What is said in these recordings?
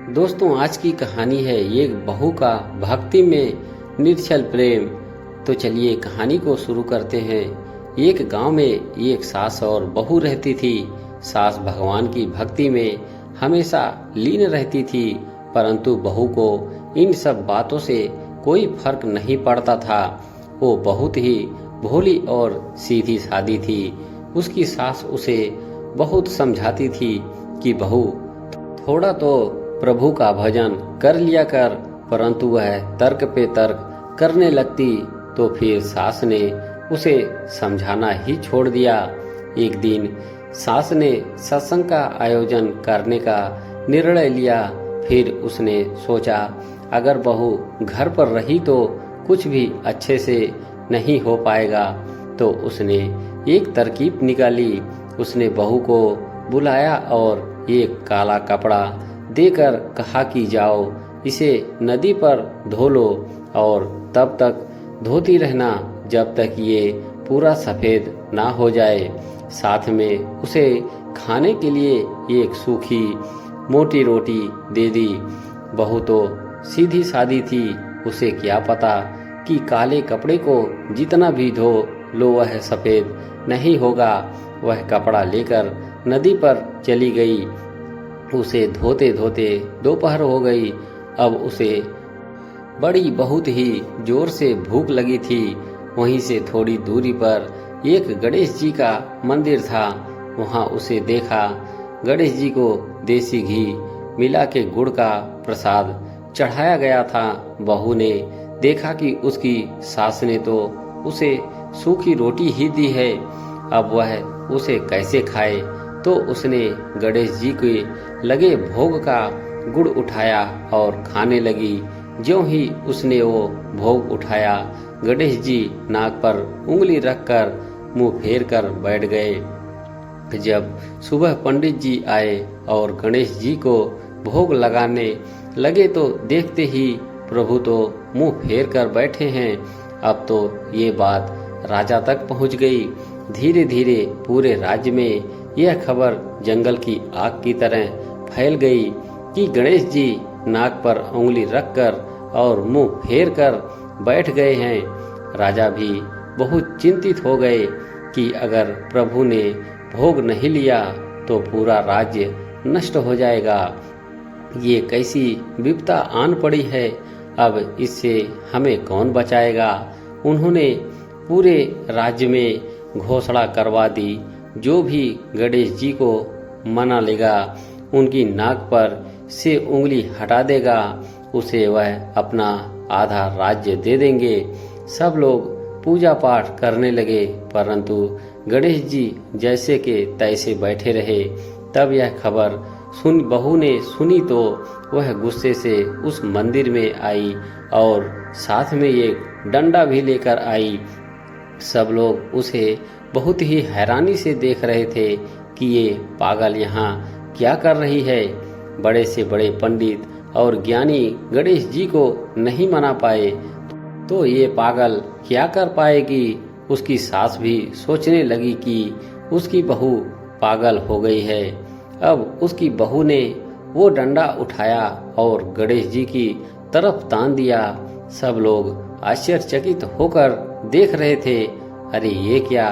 दोस्तों, आज की कहानी है एक बहू का भक्ति में निश्चल प्रेम। तो चलिए कहानी को शुरू करते हैं। एक गांव में एक सास और बहू रहती थी। सास भगवान की भक्ति में हमेशा लीन रहती थी, परंतु बहू को इन सब बातों से कोई फर्क नहीं पड़ता था। वो बहुत ही भोली और सीधी सादी थी। उसकी सास उसे बहुत समझाती थी कि बहू, थोड़ा तो प्रभु का भजन कर लिया कर, परंतु वह तर्क पे तर्क करने लगती। तो फिर सास ने उसे समझाना ही छोड़ दिया। एक दिन सास ने सत्संग का आयोजन करने का निर्णय लिया। फिर उसने सोचा, अगर बहू घर पर रही तो कुछ भी अच्छे से नहीं हो पाएगा। तो उसने एक तरकीब निकाली। उसने बहू को बुलाया और एक काला कपड़ा देकर कहा कि जाओ, इसे नदी पर धो लो और तब तक धोती रहना जब तक ये पूरा सफेद ना हो जाए। साथ में उसे खाने के लिए एक सूखी मोटी रोटी दे दी। बहू तो सीधी सादी थी। उसे क्या पता कि काले कपड़े को जितना भी धो लो वह सफेद नहीं होगा। वह कपड़ा लेकर नदी पर चली गई। उसे धोते धोते दोपहर हो गई। अब उसे बड़ी बहुत ही जोर से भूख लगी थी। वहीं से थोड़ी दूरी पर एक गणेश जी का मंदिर था। वहां उसे देखा। गणेश जी को देसी घी मिला के गुड़ का प्रसाद चढ़ाया गया था। बहू ने देखा कि उसकी सास ने तो उसे सूखी रोटी ही दी है, अब वह उसे कैसे खाए। तो उसने गणेश जी के लगे भोग का गुड़ उठाया और खाने लगी। ज्यों ही उसने वो भोग उठाया, गणेश जी नाक पर उंगली रखकर मुंह फेर कर बैठ गए। जब सुबह पंडित जी आए और गणेश जी को भोग लगाने लगे तो देखते ही प्रभु तो मुंह फेर कर बैठे हैं। अब तो ये बात राजा तक पहुंच गई। धीरे धीरे पूरे राज्य में यह खबर जंगल की आग की तरह फैल गई कि गणेश जी नाक पर उंगली रखकर और मुंह फेर कर बैठ गए हैं। राजा भी बहुत चिंतित हो गए कि अगर प्रभु ने भोग नहीं लिया तो पूरा राज्य नष्ट हो जाएगा। ये कैसी विपदा आन पड़ी है, अब इससे हमें कौन बचाएगा। उन्होंने पूरे राज्य में घोषणा करवा दी, जो भी गणेश जी को मना लेगा, उनकी नाक पर से उंगली हटा देगा, उसे वह अपना आधा राज्य दे देंगे। सब लोग पूजा पाठ करने लगे, परंतु गणेश जी जैसे के तैसे बैठे रहे। तब यह खबर बहू ने सुनी तो वह गुस्से से उस मंदिर में आई और साथ में एक डंडा भी लेकर आई। सब लोग उसे बहुत ही हैरानी से देख रहे थे कि ये पागल यहाँ क्या कर रही है। बड़े से बड़े पंडित और ज्ञानी गणेश जी को नहीं मना पाए तो ये पागल क्या कर पाएगी। उसकी सास भी सोचने लगी कि उसकी बहू पागल हो गई है। अब उसकी बहू ने वो डंडा उठाया और गणेश जी की तरफ तान दिया। सब लोग आश्चर्यचकित होकर देख रहे थे, अरे ये क्या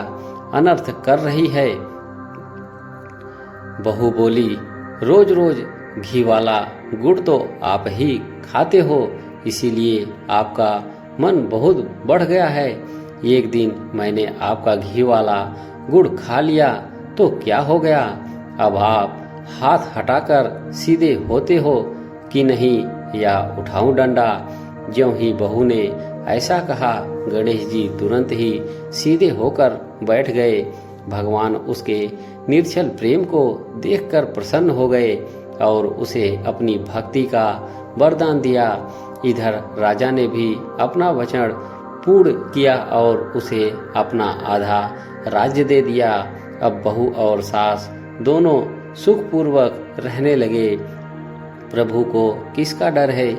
अनर्थ कर रही है। बहू बोली, रोज रोज घी वाला गुड़ तो आप ही खाते हो, इसीलिए आपका मन बहुत बढ़ गया है। एक दिन मैंने आपका घी वाला गुड़ खा लिया तो क्या हो गया। अब आप हाथ हटाकर सीधे होते हो कि नहीं, या उठाऊं डंडा। ज्यों ही बहू ने ऐसा कहा, गणेश जी तुरंत ही सीधे होकर बैठ गए। भगवान उसके निर्छल प्रेम को देखकर प्रसन्न हो गए और उसे अपनी भक्ति का वरदान दिया। इधर राजा ने भी अपना वचन पूर्ण किया और उसे अपना आधा राज्य दे दिया। अब बहू और सास दोनों सुखपूर्वक रहने लगे। प्रभु को किसका डर है,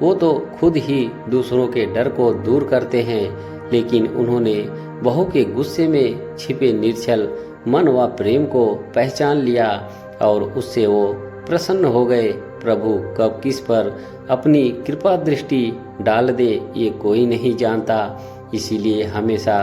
वो तो खुद ही दूसरों के डर को दूर करते हैं। लेकिन उन्होंने बहू के गुस्से में छिपे निर्छल मन व प्रेम को पहचान लिया और उससे वो प्रसन्न हो गए। प्रभु कब किस पर अपनी कृपा दृष्टि डाल दे ये कोई नहीं जानता। इसीलिए हमेशा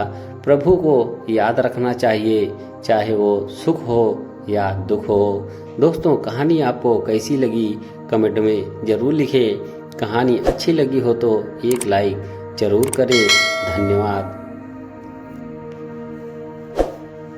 प्रभु को याद रखना चाहिए, चाहे वो सुख हो या दुख हो। दोस्तों, कहानी आपको कैसी लगी कमेंट में ज़रूर लिखें। कहानी अच्छी लगी हो तो एक लाइक ज़रूर करें। धन्यवाद।